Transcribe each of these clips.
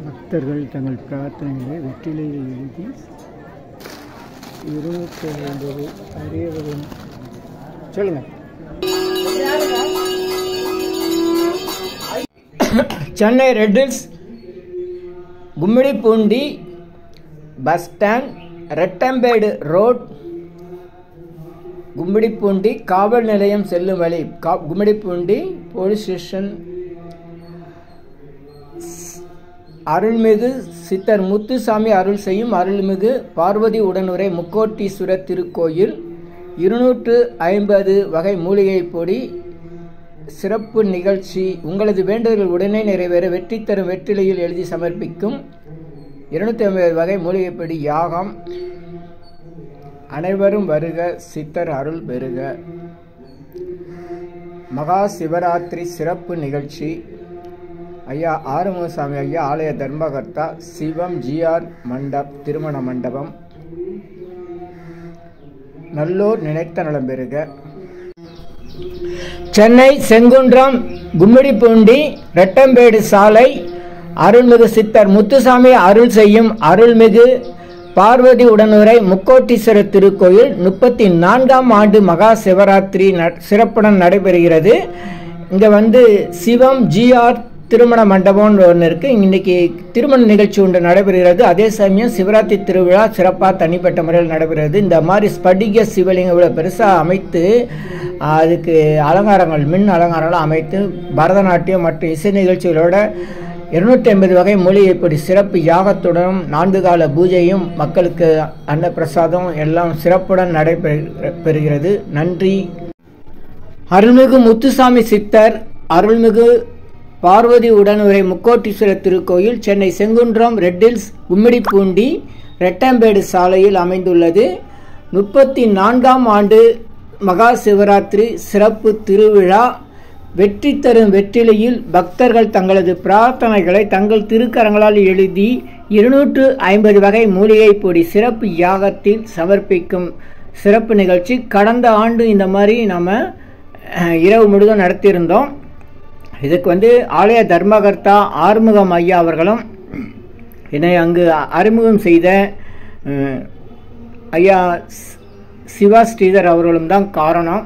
பக்தர்கள் தங்கள் பிரார்த்தனைகளை வெற்றிலையில் எழுதி 250 அரியவரும் சொல்லுங்க. Chennai red hills Gummidipoondi bus stand, Rettambedu road, Gummidipoondi காவல் நிலையம் செல்லும் வழி, கும்மிடிப்பூண்டி போலீஸ் ஸ்டேஷன், அருள்மிகு சித்தர் முத்துசாமி அருள் செய்யும் அருள்மிகு பார்வதி உடனுரை முக்கோட்டீஸ்வரர் திருக்கோயில் 250 வகை மூலிகை பொடி சிறப்பு நிகழ்ச்சி. உங்களது வேண்டுதல்கள் உடனே நிறைவேற வெற்றி தரும் வெற்றிலையில் எழுதி சமர்ப்பிக்கும் 250 வகை மூலிகை பொடி யாகம். அனைவரும் வருக, சித்தர் அருள் பெறுக. மகா சிவராத்திரி சிறப்பு நிகழ்ச்சி. ஐயா ஆறுமுகசாமி ஐயா ஆலய தர்மகர்த்தா, சிவம் ஜிஆர் திருமண மண்டபம், நல்லோர் நினைத்த நலம் பெறுக. சென்னை செங்குன்றம் கும்மிடிப்பூண்டி ரெட்டம்பேடு சாலை, அருள்மிகு சித்தர் முத்துசாமி அருள் செய்யும் அருள்மிகு பார்வதி உடனுரை முக்கோட்டீஸ்வரர் திருக்கோயில் 34ஆம் ஆண்டு மகா சிவராத்திரி சிறப்புடன் நடைபெறுகிறது. இங்கே சிவம் ஜிஆர் திருமண மண்டபம்னு ஒன்று இருக்குது. இன்றைக்கி திருமண நிகழ்ச்சி ஒன்று நடைபெறுகிறது. அதே சமயம் சிவராத்திரி திருவிழா சிறப்பாக தனிப்பட்ட முறையில் நடைபெறுகிறது. இந்த மாதிரி ஸ்படிக சிவலிங்கம் இவ்வளோ பெருசாக அமைத்து அதுக்கு அலங்காரங்கள், மின் அலங்காரங்களாம் அமைத்து பரதநாட்டியம் மற்றும் இசை நிகழ்ச்சிகளோட 250 வகை மூலிகைப்பொடி சிறப்பு யாகத்துடன் 4 கால பூஜையும் மக்களுக்கு அன்னப்பிரசாதம் எல்லாம் சிறப்புடன் நடைபெறுகிறது. நன்றி. அருள்மிகு முத்துசாமி சித்தர் அருள்மிகு பார்வதி உடனுரை முக்கோட்டீஸ்வரர் திருக்கோயில் சென்னை செங்குன்றம் ரெட் ஹில்ஸ் கும்மிடிப்பூண்டி ரெட்டம்பேடு சாலையில் அமைந்துள்ளது. 34ஆம் ஆண்டு மகா சிவராத்திரி சிறப்பு திருவிழா. வெற்றி தரும் வெற்றிலையில் பக்தர்கள் தங்களது பிரார்த்தனைகளை தங்கள் திருக்கரங்களால் எழுதி 250 வகை மூலிகை பொடி சிறப்பு யாகத்தில் சமர்ப்பிக்கும் சிறப்பு நிகழ்ச்சி. கடந்த ஆண்டு இந்த மாதிரி நம்ம இரவு முழுதும் நடத்தியிருந்தோம். இதுக்கு ஆலய தர்மகர்த்தா ஆறுமுகம் ஐயா அவர்களும் என்னை அங்கு அறிமுகம் செய்த ஐயா சிவா ஸ்ரீதர் அவர்களும் தான் காரணம்.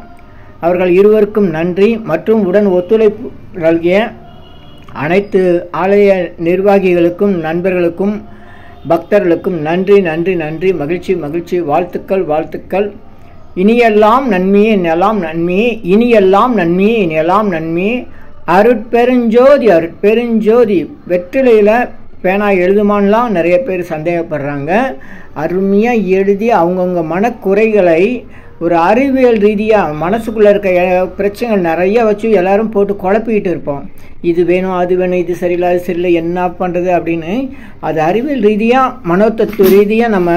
அவர்கள் இருவருக்கும் நன்றி. மற்றும் உடன் ஒத்துழைப்பு நல்கிய அனைத்து ஆலய நிர்வாகிகளுக்கும் நண்பர்களுக்கும் பக்தர்களுக்கும் நன்றி நன்றி நன்றி. மகிழ்ச்சி மகிழ்ச்சி. வாழ்த்துக்கள் வாழ்த்துக்கள். இனியெல்லாம் நன்மையே இனியெல்லாம் நன்மையே, இனியெல்லாம் நன்மையே இனியெல்லாம் நன்மையே. அருட்பெருஞ்சோதி அருட்பெருஞ்சோதி. வெற்றிலையில் பேனா எழுதுமானலாம் நிறைய பேர் சந்தேகப்படுறாங்க. அருமையாக எழுதி அவங்கவுங்க மனக்குறைகளை ஒரு அறிவியல் ரீதியாக மனசுக்குள்ளே இருக்க பிரச்சனைகள் நிறைய வச்சு எல்லோரும் போட்டு குழப்பிக்கிட்டு இருப்போம். இது வேணும் அது வேணும், இது சரியில்லை அது சரியில்லை, என்ன பண்ணுறது அப்படின்னு. அது அறிவியல் ரீதியாக மனோதத்துவ ரீதியாக நம்ம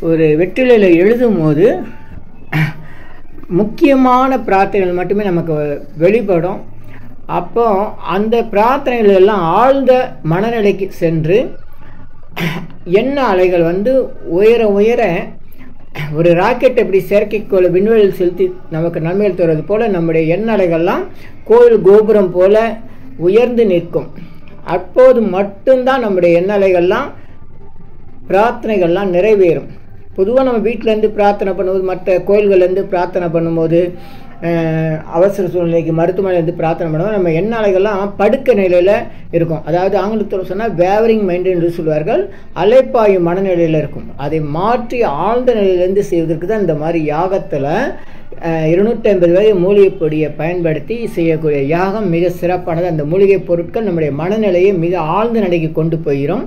ஒரு வெற்றிலையில் எழுதும் போது முக்கியமான பிரார்த்தனைகள் மட்டுமே நமக்கு வெளிப்படும். அப்போ அந்த பிரார்த்தனைகள் எல்லாம் ஆழ்ந்த மனநிலைக்கு சென்று எண்ண அலைகள் உயர உயர ஒரு ராக்கெட் எப்படி செயற்கைக்கோள் விண்வெளியில் செலுத்தி நமக்கு நன்மைகள் தருவது போல நம்முடைய எண்ண அலைகள்லாம் கோயில் கோபுரம் போல உயர்ந்து நிற்கும். அப்போது மட்டும்தான் நம்முடைய எண்ண அலைகள்லாம் பிரார்த்தனைகள்லாம் நிறைவேறும். பொதுவாக நம்ம வீட்டிலேருந்து பிரார்த்தனை பண்ணும்போது, மற்ற கோயில்கள்லேருந்து பிரார்த்தனை பண்ணும்போது, அவசர சூழ்நிலைக்கு மருத்துவமனையிலேருந்து பிரார்த்தனை பண்ணும்போது நம்ம எண்ண அலைகள்லாம் படுக்க நிலையில் இருக்கும். அதாவது ஆங்கிலத்தில் சொன்னால் வேவரிங் மைண்ட் என்று சொல்வார்கள். அலைப்பாயும் மனநிலையில் இருக்கும். அதை மாற்றி ஆழ்ந்த நிலையிலேருந்து செய்வதற்கு தான் இந்த மாதிரி யாகத்தில் 250 வகை மூலிகை பொடியை பயன்படுத்தி செய்யக்கூடிய யாகம் மிக சிறப்பானது. அந்த மூலிகை பொருட்கள் நம்முடைய மனநிலையை மிக ஆழ்ந்த நிலைக்கு கொண்டு போயிடும்.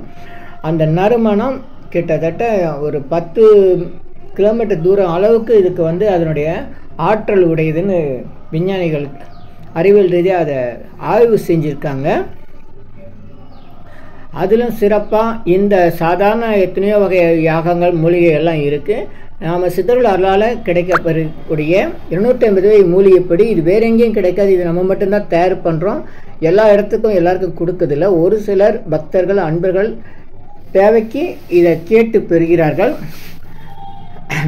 அந்த நறுமணம் கிட்டத்தட்ட ஒரு 10 கிலோமீட்டர் தூரம் அளவுக்கு இதுக்கு அதனுடைய ஆற்றல் உடையதுன்னு விஞ்ஞானிகள் அறிவியல் ரீதியாக அதை ஆய்வு செஞ்சுருக்காங்க. அதிலும் சிறப்பாக இந்த சாதாரண எத்தனையோ வகை யாகங்கள் மூலிகை எல்லாம் இருக்குது. நாம் சித்தர்கள் அருளால் கிடைக்கப்பெறக்கூடிய 250 வகை மூலிகைப்படி இது வேற எங்கேயும் கிடைக்காது. இது நம்ம மட்டும்தான் தயார் பண்ணுறோம். எல்லா இடத்துக்கும் எல்லாருக்கும் கொடுக்கறதில்ல. ஒரு சிலர் பக்தர்கள் அன்பர்கள் தேவைக்கு இதை கேட்டு பெறுகிறார்கள்.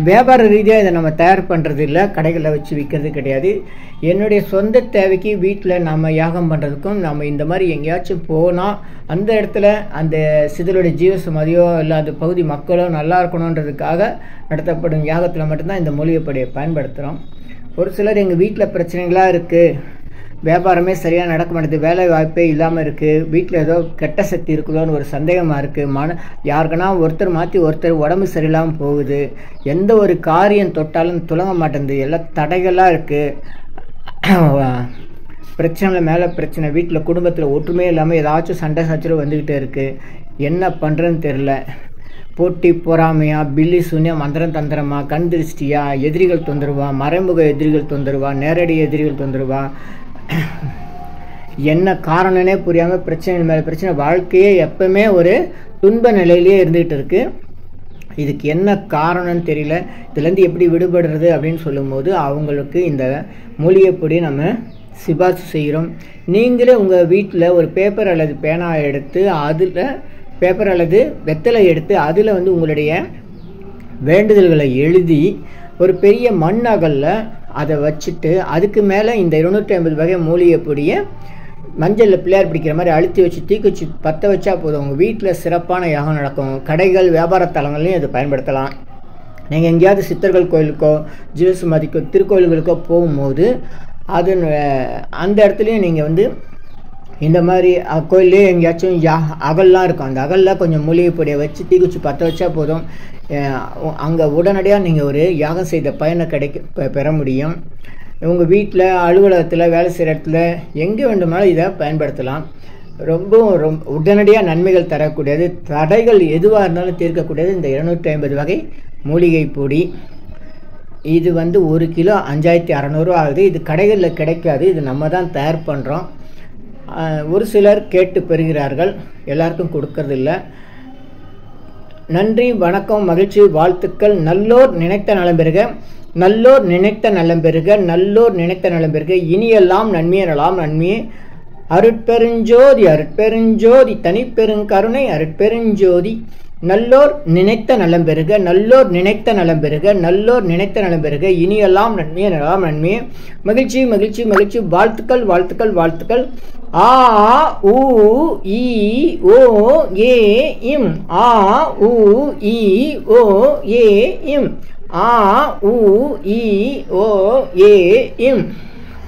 வியாபார ரீதியாக இதை நம்ம தயார் பண்ணுறது இல்லை, கடைகளில் வச்சு விற்கிறது கிடையாது. என்னுடைய சொந்த தேவைக்கு வீட்டில் நம்ம யாகம் பண்ணுறதுக்கும் நம்ம இந்த மாதிரி எங்கேயாச்சும் போனால் அந்த இடத்துல அந்த சிதலுடைய ஜீவசமாதியோ இல்லை அந்த பகுதி மக்களோ நல்லா இருக்கணுன்றதுக்காக நடத்தப்படும் யாகத்தில் மட்டும்தான் இந்த மூலிகைப்பொடியை பயன்படுத்துகிறோம். ஒரு சிலர் எங்கள் வீட்டில் பிரச்சனைகளாக இருக்குது, வியாபாரமே சரியாக நடக்க மாட்டேது, வேலை வாய்ப்பே இல்லாமல் இருக்குது, வீட்டில் ஏதோ கெட்ட சக்தி இருக்குதோன்னு ஒரு சந்தேகமாக இருக்குது, யாருக்குன்னா ஒருத்தர் மாற்றி ஒருத்தர் உடம்பு சரியில்லாமல் போகுது, எந்த ஒரு காரியம் தொட்டாலும் துலங்க மாட்டேங்குது, எல்லாம் தடைகளாக இருக்குது, பிரச்சனை மேலே பிரச்சனை, வீட்டில் குடும்பத்தில் ஒற்றுமையே இல்லாமல் ஏதாச்சும் சண்டை சச்சரவு வந்துக்கிட்டே இருக்குது, என்ன பண்ணுறதுன்னு தெரில, போட்டி பொறாமையா, பில்லி சூன்யா, மந்திரம் தந்திரமா, கண் திருஷ்டியா, எதிரிகள் தொந்தரவா, மறைமுக எதிரிகள் தொந்தரவா, நேரடி எதிரிகள் தொந்தரவா, என்ன காரணனே புரியாமல் பிரச்சனை மேலே பிரச்சனை, வாழ்க்கையே எப்பவுமே ஒரு துன்ப நிலையிலேயே இருந்துகிட்டு இருக்கு. இதுக்கு என்ன காரணம்னு தெரியல, இதுலேருந்து எப்படி விடுபடுறது அப்படின்னு சொல்லும்போது அவங்களுக்கு இந்த மூலிகைப்பொடி நம்ம சிபாரிசு செய்கிறோம். நீங்களே உங்கள் வீட்டில் ஒரு பேப்பர் அல்லது பேனா எடுத்து அதில் பேப்பர் அல்லது வெத்தலை எடுத்து அதில் உங்களுடைய வேண்டுதல்களை எழுதி ஒரு பெரிய மண் அகலில் அதை வச்சுட்டு அதுக்கு மேலே இந்த 250 வகை மூலிகை பொடியை மஞ்சளில் பிள்ளையார் பிடிக்கிற மாதிரி அழுத்தி வச்சு தீக்குச்சி பற்ற வச்சா போதும், உங்கள் வீட்டில் சிறப்பான யாகம் நடக்கும். கடைகள் வியாபார தலங்கள்லையும் இதை பயன்படுத்தலாம். நீங்கள் எங்கேயாவது சித்தர்கள் கோயிலுக்கோ ஜீவசமாதிக்கோ திருக்கோயில்களுக்கோ போகும்போது அது அந்த இடத்துலையும் நீங்கள் இந்த மாதிரி கோயிலே எங்கேயாச்சும் அகல்லாம் இருக்கும், அந்த அகலில் கொஞ்சம் மூலிகை பொடியை வச்சு தீக்குச்சி பற்ற வச்சா போதும், அங்கே உடனடியாக நீங்கள் ஒரு யாகம் செய்த பயனை பெற முடியும். உங்கள் வீட்டில் அலுவலகத்தில் வேலை செய்கிற இடத்துல எங்கே வேண்டுமானாலும் இதை பயன்படுத்தலாம். ரொம்ப உடனடியாக நன்மைகள் தரக்கூடியது, தடைகள் எதுவாக இருந்தாலும் தீர்க்கக்கூடியது இந்த 250 வகை மூலிகை பொடி. இது 1 கிலோ 5600 ஆகுது. இது கடைகளில் கிடைக்காது, இது நம்ம தான் தயார் பண்ணுறோம். ஒரு சிலர் கேட்டு பெறுகிறார்கள், எல்லாருக்கும் கொடுக்கறதில்ல. நன்றி, வணக்கம், மகிழ்ச்சி, வாழ்த்துக்கள். நல்லோர் நினைத்த நலம் பெறுக, நல்லோர் நினைத்த நலம் பெறுக, நல்லோர் நினைத்த நலம் பெறுக. இனியெல்லாம் நன்மையே நலாம் நன்மையே. அருட்பெருஞ்சோதி அருட்பெருஞ்சோதி தனிப்பெருங்கருணை அருட்பெருஞ்சோதி. நல்லோர் நினைத்த நலம் பெறுக, நல்லோர் நினைத்த நலம் பெறுக, நல்லோர் நினைத்த நலம் பெறுக. இனியெல்லாம் நன்மையே நலாம் நன்மையே. மகிழ்ச்சி மகிழ்ச்சி மகிழ்ச்சி. வாழ்த்துக்கள் வாழ்த்துக்கள் வாழ்த்துக்கள். ஆ உ இ ஓ ஏ இம், ஆ உ இ ஓ ஏ இம், ஆ உ இ ஓ ஏ இம்,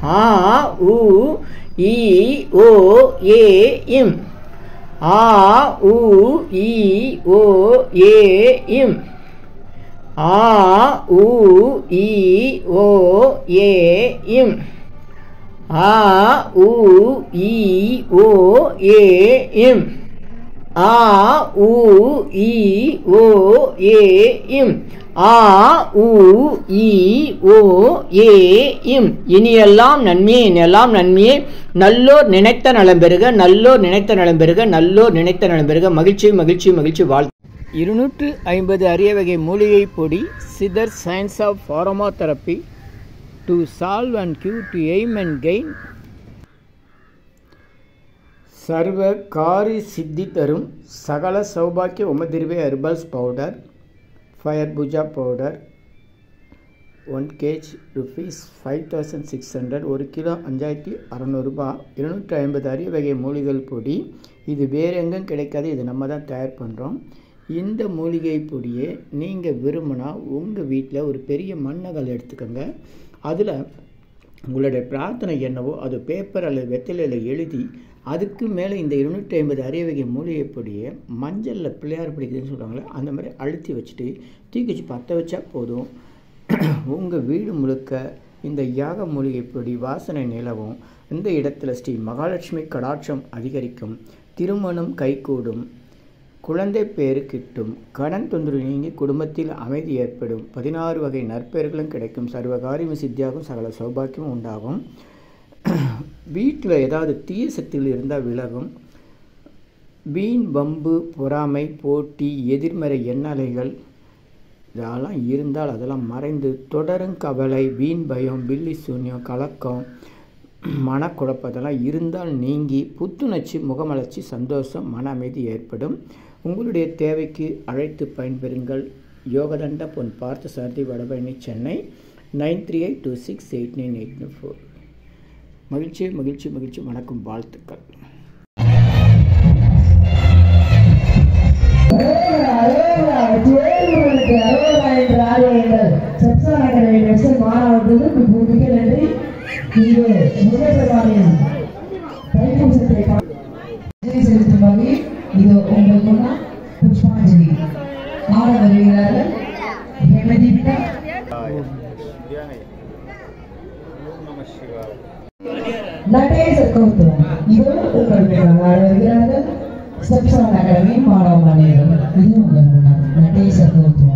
ஆ உ இ ஓ ஏ இம், ஆ உ இ ஓ ஏ இம், ஆ உ இ ஓ ஏ இம், ஆ உ இ ஓ ஏ இம், ஆ உ இ ஓ ஏ இம், ஆ உ இ ஓ ஏ இம். இனியெல்லாம் நன்மையே இனியெல்லாம் நன்மையே. நல்லோர் நினைத்த நலம் பெறுக, நல்லோர் நினைத்த நலம் பெறுக, நல்லோர் நினைத்த நலம் பெறுக. மகிழ்ச்சி மகிழ்ச்சி மகிழ்ச்சி. வாழ் 250 அரிய வகை மூலிகை பொடி. Siddhar science of aromatherapy to solve and cure, to aim and gain. சர்வ காரி சித்தி தரும் சகல சௌபாக்கிய உமதிர்வே herbals powder, fire Pooja powder 1 kg rupees 5600, 1 kilo 5600 ரூபாய். 250 அரிய வகை மூலிகை பொடி. இது வேறு எங்கும் கிடைக்காது, இது நம்ம தான் தயார் பண்ணுறோம். இந்த மூலிகை பொடியை நீங்கள் விரும்பினா உங்கள் வீட்டில் ஒரு பெரிய மண்ணகல் எடுத்துக்கோங்க. அதில் உங்களுடைய பிரார்த்தனை என்னவோ அது பேப்பர் அல்லது வெத்தலையில் எழுதி அதுக்கு மேலே இந்த 250 அரிய வகை மூலிகை பொடியை மஞ்சளில் பிள்ளையார் பிடிக்குதுன்னு சொல்கிறாங்களே அந்த மாதிரி அழுத்தி வச்சுட்டு தீக்குச்சி பற்ற வச்சா போதும். உங்கள் வீடு முழுக்க இந்த யாக மூலிகை பொடி வாசனை நிலவும். இந்த இடத்துல ஸ்ரீ மகாலட்சுமி கடாட்சம் அதிகரிக்கும், திருமணம் கைகூடும், குழந்தை பேரு கிட்டும், கடன் தொந்தரவு நீங்கி குடும்பத்தில் அமைதி ஏற்படும், 16 வகை நற்பெயர்களும் கிடைக்கும், சர்வகாரியம் சித்தியாகும், சகல சௌபாக்கியமும் உண்டாகும். வீட்டில் ஏதாவது தீய சக்திகள் இருந்தால் விலகும். வீண் வம்பு பொறாமை போட்டி எதிர்மறை எண்ணலைகள் இதெல்லாம் இருந்தால் அதெல்லாம் மறைந்து தொடரும் கவலை வீண் பயம் பில்லி சூன்யம் கலக்கம் மனக்குழப்பம் இதெல்லாம் இருந்தால் நீங்கி புத்துணர்ச்சி முகமலர்ச்சி சந்தோஷம் மன அமைதி ஏற்படும். உங்களுடைய தேவைக்கு அழைத்து பயன்பெறுங்கள். யோகதண்ட பொன் பார்த்த சாரதி வடபழனி சென்னை 9382689894. மகிழ்ச்சி மகிழ்ச்சி மகிழ்ச்சி. வணக்கம், வாழ்த்துக்கள். இது உங்களுக்கு புஷ்பாஞ்சலி ஆட வருகிறார்கள். நடேச கௌதம் இது உங்களுக்கு ஆட வருகிறார்கள். சப்சான் அகாடமி மாணவ மாணவியர்கள். இது உங்களுக்கு நடேச கௌதம்.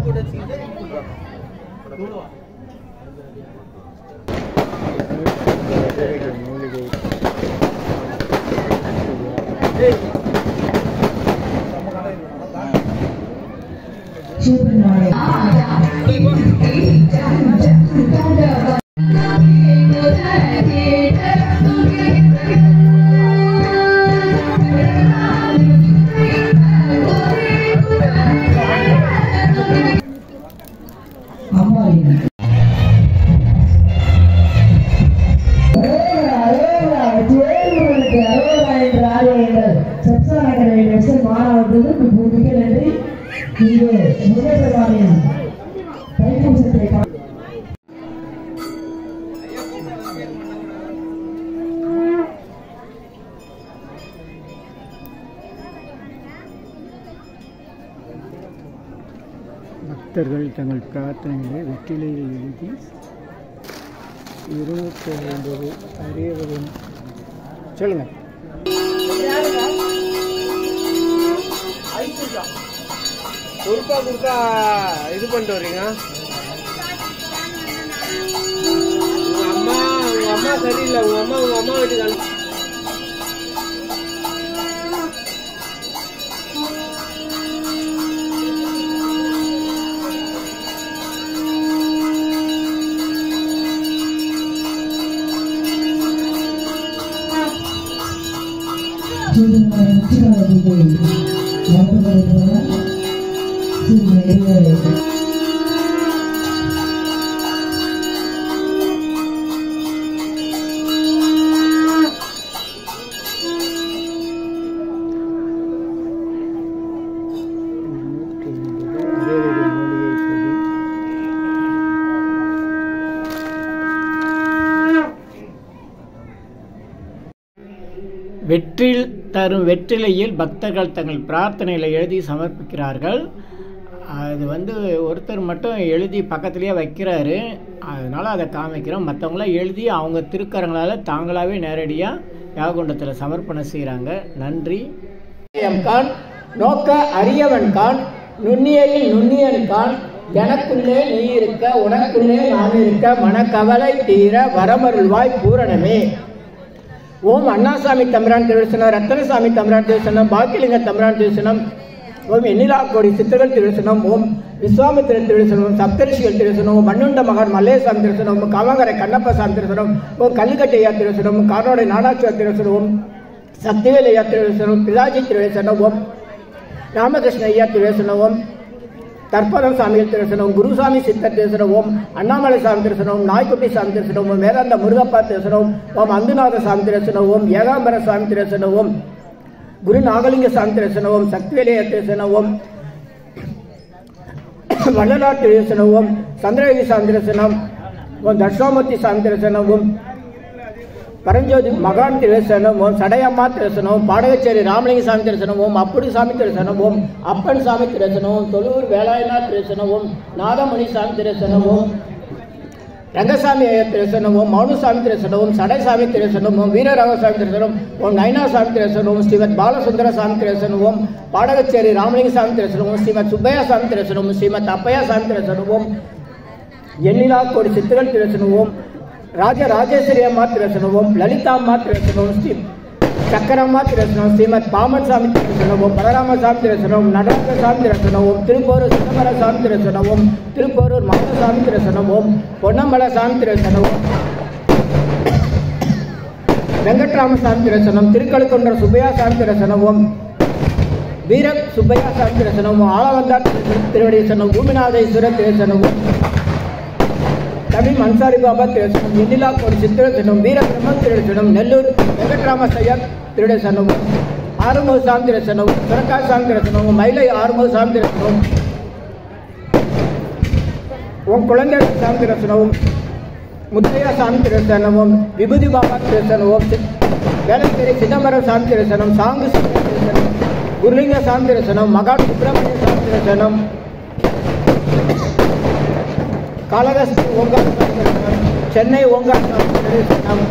பக்தர்கள் தங்கள் பிரார்த்தனைகளை வெற்றிலையில் எழுதி 250 அறியவரும் சொல்லுங்க. பொறுப்பா கொடுத்தா இது பண்ணிட்டு வரீங்க. உங்க அம்மா சரியில்லை. உங்க அம்மா வீட்டுக்கு வெற்றில் தரும் வெற்றிலையில் பக்தர்கள் தங்கள் பிரார்த்தனைகளை எழுதி சமர்ப்பிக்கிறார்கள். அது ஒருத்தர் மட்டும் எழுதி பக்கத்துலேயே வைக்கிறாரு. அதனால் அதை காமிக்கிறோம். மற்றவங்களாம் எழுதி அவங்க திருக்கரங்களால் தாங்களாகவே நேரடியாக யாககுண்டத்தில் சமர்ப்பணம் செய்கிறாங்க. நன்றி. கான் நோக்க அரியவன் கான் நுண்ணியையில் நுண்ணியன் கான் எனக்குள்ளே நீ இருக்க உனக்குள்ளே நான் இருக்க மனக்கவலை தீர வரமருள்வாய் பூரணமே. ஓம் அண்ணாசாமி தம்பிரான் திருவசனம், ரத்தனசாமி தம்பிரான் திருவசனம், பாக்கிலிங்க தம்பிரான் திருவசனம், ஓம் எண்ணிலா கோடி சித்தர்கள் திருவசனம், ஓம் விஸ்வாமித்திரன் திருவசனம், சப்தரிஷிகள் திருவசனம், ஓம் மண்ணுண்ட மகன் மல்லேசாமி திருவசனம், ஓம் காமகரை கண்ணப்பசாமி திருவசனம், ஓம் கல்லுக்கட்டையா திருவசனம், ஓம் காரோடை நாடாட்சியா திருவசனம், ஓம் சக்திவேலையா திருவசனம், பிதாஜி திருவசனம், ஓம் ராமகிருஷ்ண ஐயா திருவசனம், ஓம் தற்பதம் சாமிகள் திருசனம், குருசாமி சித்தர் திருசனம், ஓம் அண்ணாமலை சாமி திருசனம், நாய்க்குட்டி சாமி திருசனம், ஓம் வேதாந்த முருகப்பா திருசனம், ஓம் அந்துநாத சாமி திருசனம், ஓம் ஏகாம்பர சாமி திருசனம், ஓம் குரு நாகலிங்க சாமி திருசனம், ஓம் சக்திவேலைய திருசனம், ஓம் வள்ளலார் திருசனம், ஓம் சந்திரயோகி சாமி திருசனம், ஓம் தட்சிணாமூர்த்தி சாமி திருசனம், ஓம் பரஞ்சோதி மகான் திருசனம், ஓம் சடையம்மா திருசனம், பாடகச்சேரி ராமலிங்க சாமி திருசனம், ஓம் அப்புடி சாமி திருசனம், ஓம் அப்பன் சாமி திருசனம், ஓம் தொழுவூர் வேலாயநாத் திருசனம், ஓம் நாதமணி சாமி திருசனம், ஓம் ரங்கசாமி திருசனம், ஓம் மௌனசாமி திருசனம், ஓம் சடைசாமி திருசனம், ஓம் வீரராகசாமி திருசனம், ஓம் நயனா சாமி திருசனம், ஓம் ஸ்ரீமத் பாலசுந்தர சாமி திருசனம், ஓம் பாடகச்சேரி ராமலிங்க சாமி திருசனம், ஓம் ஸ்ரீமத் சுப்பையா சாமி திருசனம், ஸ்ரீமத் அப்பையா சாமி திருசனம், ஓம் எண்ணிலா கோடி சித்தர்கள் திருசனம், ஓம் ராஜராஜேஸ்வரி அம்மா திருசனம், ஓம் லலிதா அம்மா திருசனம், ஸ்ரீ சக்கரம்மா திருசனம், ஸ்ரீமத் பாமன் சாமி திருசனம், ஓம் பலராம சாமி திருசனம், நடராஜ சாமி திருசனம், ஓம் திருப்போரூர் சிதம்பர சாமி திருசனம், ஓம் திருப்போரூர் மகன சாமி திருசனம், ஓம் பொன்னம்பல சாமி திருசனம், ஓம் வெங்கட்ராம சாமி திருசனம், திருக்கழுக்குன்ற சுப்பையா சாமி திருசனம், ஓம் வீர சுப்பையா சாமி திருசனமும் ஆளவந்தார் திருவடி சனம் பூமிநாதேஸ்வரர் திருசனமும் தமிழ் அன்சாரி பாபா திருசனம் எண்ணிலா கோடி சித்திரசனம் வீர பிரம்மன் திருசனம் நெல்லூர் வெங்கட்ராம சையர் திருடசனமும் ஆறுமுக சாமி திருசனமும் சுரக்கா சாமி திருசனமும் மயிலை ஆறுமுக சாமி திருசனமும் உன் குழந்தை சாமி திருசனமும் முத்தையா சாமி திருசனமும் விபூதி பாபா திருசனமும் வேளச்சேரி சிதம்பரம் சாமி திருசனம் சாங்கு திருசனம் குருலிங்க சாமி திருசனம் மகான் சுப்பிரமணிய சாமி திருசனம் காளகஸ்தி ஓங்கார் சாமி திருசனம் சென்னை ஓங்கார் சாமி திருசனம்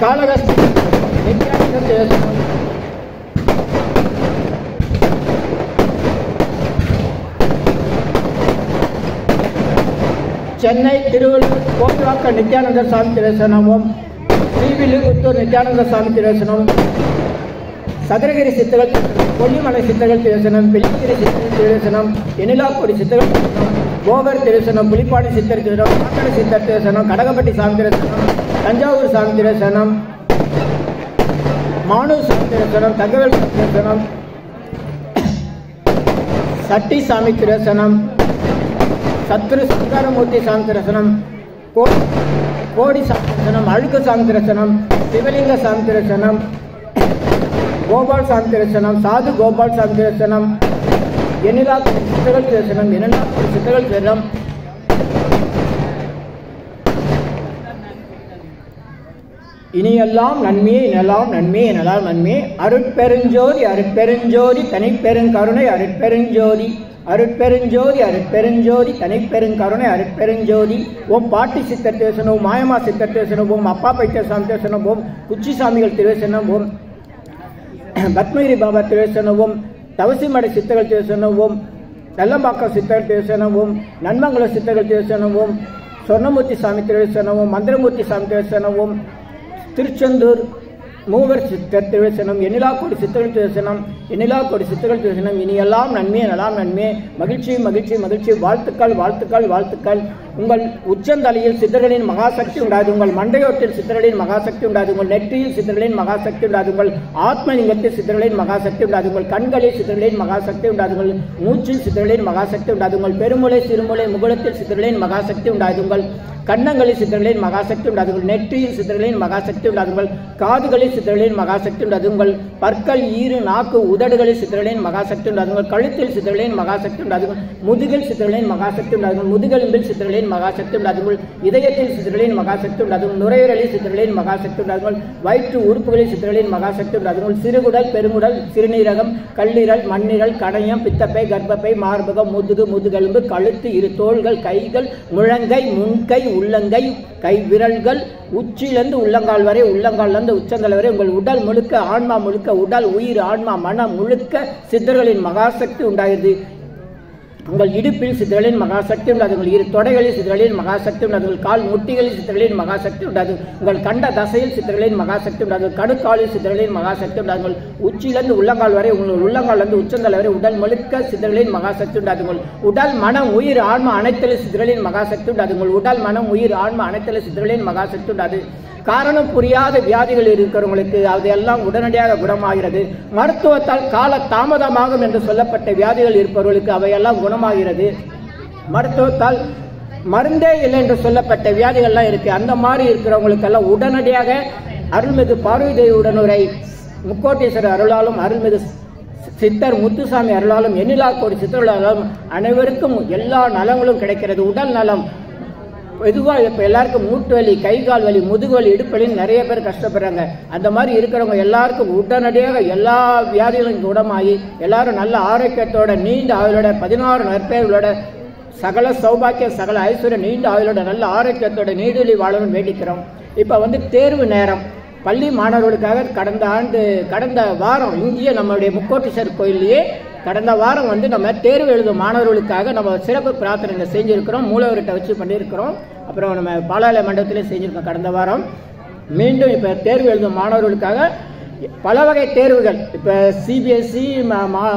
காளகஸ்தி நித்யானந்த திருசனம் சென்னை திருவள்ளூர் கோவிலாக்க நித்யானந்த சாமி திருசனமும் ஸ்ரீவில்லிபுத்தூர் நித்யானந்த சாமி திருசனம் சதுரகிரி சித்தர்கள் கொல்லிமலை சித்தர்கள் திருசனம் வெள்ளிகிரி சித்தர்கள் திருசனம் எனிலாக்குடி சித்தர்கள் திருசனம் கோவர் திருசனம் புலிப்பாடி சித்தர் திருசனம் காக்கடை சித்தர் திருசனம் கடகப்பட்டி சாமி திருசனம் தஞ்சாவூர் சாமி திருசனம் மானூர் சாமி திருசனம் தங்கவேல் சாமி திருசனம் சட்டி சாமி திருசனம் சத்ரு சங்காரமூர்த்தி சாமி திருசனம் கோடி சாமி திருசனம் அழுக்கு சாமி திருசனம் சிவலிங்க சாமி திருசனம் கோபால் சாமி திருசனம் சாது கோபால் சாமி திருசனம் எண்ணிலா சித்தர்கள் திருசனம் எண்ணிலா சித்தர்கள் திருசனம் இனியெல்லாம் நன்மையே இனலாம் நன்மையே எனலாம் நன்மையே அருட்பெருஞ்சோதி அருட்பெருஞ்சோதி தனிப்பெருங்கருணை அருட்பெருஞ்சோதி அருட்பெருஞ்சோதி அருட்பெருஞ்சோதி தனிப்பெருங்கருணை அருட்பெருஞ்சோதி ஓம் பாட்டி சித்தர் திருசனம் மாயமா சித்தர் திருசனம் ஓம் அப்பா பைத்திய சாமி திருசனம் ஓம் குச்சி சாமிகள் திருசனம் ஓம் பத்மகிரி பாபா திருசனம் ஓம் தவசிமடை சித்தர்கள் திருசனம் ஓம் நல்லம்பாக்கம் சித்தர்கள் திருசனம் ஓம் நன்மங்கல சித்தர்கள் திருசனம் ஓம் சொர்ணமூர்த்தி சாமி திருசனம் ஓம் மந்திரமூர்த்தி சாமி திருசனம் ஓம் திருச்செந்தூர் மூவர் சித்தர் திருசனம் எண்ணிலாக்கோடி சித்தர்கள் திருசனம் எண்ணிலாக்கோடி சித்தர்கள் திருசனம் இனியெல்லாம் நன்மையே நலாம் நன்மையே மகிழ்ச்சி மகிழ்ச்சி மகிழ்ச்சி வாழ்த்துக்கள் வாழ்த்துக்கள் வாழ்த்துக்கள் உங்கள் உச்சந்தலையில் சித்தர்களின் மகாசக்தி உண்டாது உங்கள் மண்டையோட்டில் சித்தர்களின் மகாசக்தி உண்டாது உங்கள் நெற்றியில் சித்தர்களின் மகாசக்தி உண்டாது உங்கள் ஆத்மலிங்கத்தில் சித்தர்களின் மகாசக்தி உண்டாது உங்கள் கண்களில் சித்தர்களின் மகாசக்தி உண்டாது உங்கள் மூச்சில் சித்தர்களின் மகாசக்தி உண்டாது உங்கள் பெருமுலை சிறுமுலை முகுளத்தில் சித்தர்களின் மகாசக்தி உண்டாது உங்கள் கண்ணங்களில் சித்தர்களின் மகாசக்தி உண்டாது உங்கள் நெற்றியில் சித்தர்களின் மகாசக்தி உண்டாது உங்கள் காதுகளில் சித்தர்களின் மகாசக்தி உண்டாது உங்கள் பற்கள் ஈறு நாக்கு உதடுகளில் சித்தர்களின் மகாசக்தி உண்டாது உங்கள் கழுத்தில் சித்தர்களின் மகாசக்தி உண்டாது உங்கள் முதுகில் சித்தர்களின் மகாசக்தி உண்டாது உங்கள் முதுகெலும்பில் சித்தர்களின் மகாசக்தி உண்டாது உங்கள் இதயத்தில் சித்தர்களின் மகாசக்தி உண்டாது உங்கள் நுரையீரலில் சித்தர்களின் மகாசக்தி உண்டாது உங்கள் வயிற்று உறுப்புகளில் சித்தர்களின் மகாசக்தி உண்டாது உங்கள் சிறுகுடல் பெருங்குடல் சிறுநீரகம் கல்லீரல் மண்ணீரல் கணையம் பித்தப்பை கர்ப்பப்பை மார்பகம் முதுகு முதுகெலும்பு கழுத்து இரு தோள்கள் கைகள் முழங்கை முன்கை உள்ளங்கை கை விரல்கள் உச்சியிலிருந்து உள்ளங்கால் வரை உள்ளங்காலிலிருந்து உச்சங்கள் வரை உங்கள் உடல் முழுக்க ஆன்மா முழுக்க உடல் உயிர் ஆன்மா மனம் முழுக்க சித்தர்களின் மகாசக்தி உண்டாகிறது உங்கள் இடுப்பில் சித்தர்களின் மகாசக்தி உண்டாது உங்கள் இரு தொடைகளில் சித்தர்களின் மகாசக்தி உண்டாது உங்கள் கால் முட்டிகளில் சித்தர்களின் மகாசக்தி உண்டாது உங்கள் கண்ட தசையில் சித்தர்களின் மகாசக்தி உண்டாது கடுக்காலில் சித்தர்களின் மகாசக்தி உண்டாது உங்கள் உச்சியிலிருந்து உள்ளங்கால் வரை உங்கள் உள்ளங்காலிலிருந்து உச்சங்கள் வரை உடல் முழுக்க சித்தர்களின் மகாசக்தி உண்டாது உங்கள் உடல் மனம் உயிர் ஆன்மா அனைத்திலும் சித்தர்களின் மகாசக்தி உண்டாது உங்கள் உடல் மனம் உயிர் ஆன்மா அனைத்திலும் சித்தர்களின் மகாசக்தி உண்டாது காரணம் புரியாத வியாதிகள் இருக்கிறவங்களுக்கு அதையெல்லாம் உடனடியாக குணமாகிறது மருத்துவத்தால் கால தாமதமாகும் என்று சொல்லப்பட்ட வியாதிகள் இருப்பவர்களுக்கு அவையெல்லாம் குணமாகிறது மருத்துவத்தால் மருந்தே இல்லை என்று சொல்லப்பட்ட வியாதிகள்லாம் இருக்கு அந்த மாதிரி இருக்கிறவங்களுக்கெல்லாம் உடனடியாக அருள்மிகு பார்வதி தேவி உடனுரை முக்கோட்டீஸ்வரர் அருளாலும் அருள்மிகு சித்தர் முத்துசாமி அருளாலும் எண்ணிலாக்கோடி சித்தர்களாலும் அனைவருக்கும் எல்லா நலங்களும் கிடைக்கிறது உடல் நலம் பொதுவாக இப்போ எல்லாருக்கும் மூட்டு வலி கை கால் வலி முதுகு வலி இடுப்பு வலின்னு நிறைய பேர் கஷ்டப்படுறாங்க அந்த மாதிரி இருக்கிறவங்க எல்லாருக்கும் உடனடியாக எல்லா வியாதிகளும் குணமாகி எல்லாரும் நல்ல ஆரோக்கியத்தோட நீண்ட ஆயுளோட 16 நற்பெயர்களோட சகல சௌபாக்கிய சகல ஐஸ்வர்யம் நீண்ட ஆயுளோட நல்ல ஆரோக்கியத்தோட நீடுலி வாழணும்னு வேண்டிக்கிறோம். இப்போ தேர்வு நேரம் பள்ளி மாணவர்களுக்காக கடந்த வாரம் இங்கேயே நம்மளுடைய முக்கோட்டீஸ்வரர் கோயிலேயே கடந்த வாரம் நம்ம தேர்வு எழுதும் மாணவர்களுக்காக நம்ம சிறப்பு பிரார்த்தனை செஞ்சுருக்கிறோம். மூலவர்கிட்ட வச்சு பண்ணியிருக்கிறோம். அப்புறம் நம்ம பாலாலய மண்டபத்திலே செஞ்சுருக்கோம். கடந்த வாரம் மீண்டும் இப்போ தேர்வு எழுதும் மாணவர்களுக்காக பல வகை தேர்வுகள், இப்போ சிபிஎஸ்சி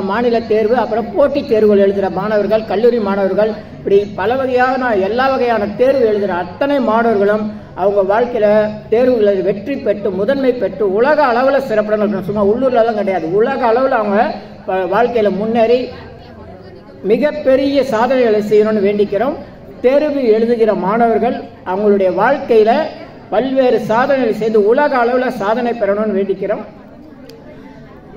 மாநில தேர்வு, அப்புறம் போட்டித் தேர்வுகள் எழுதுகிற மாணவர்கள், கல்லூரி மாணவர்கள், இப்படி பல வகையான எல்லா வகையான தேர்வு எழுதுகிற அத்தனை மாணவர்களும் அவங்க வாழ்க்கையில் தேர்வுகளில் வெற்றி பெற்று முதன்மை பெற்று உலக அளவில் சிறப்புடன் இருக்கணும். சும்மா உள்ளூர்லலாம் கிடையாது, உலக அளவில் அவங்க வாழ்க்கையில் முன்னேறி மிகப்பெரிய சாதனைகளை செய்யணும்னு வேண்டிக்கிறோம். தேர்வு எழுதுகிற மாணவர்கள் அவங்களுடைய வாழ்க்கையில் பல்வேறு சாதனைகளை செய்து உலக அளவில் சாதனை பெறணும்னு வேண்டிக்கிறோம்.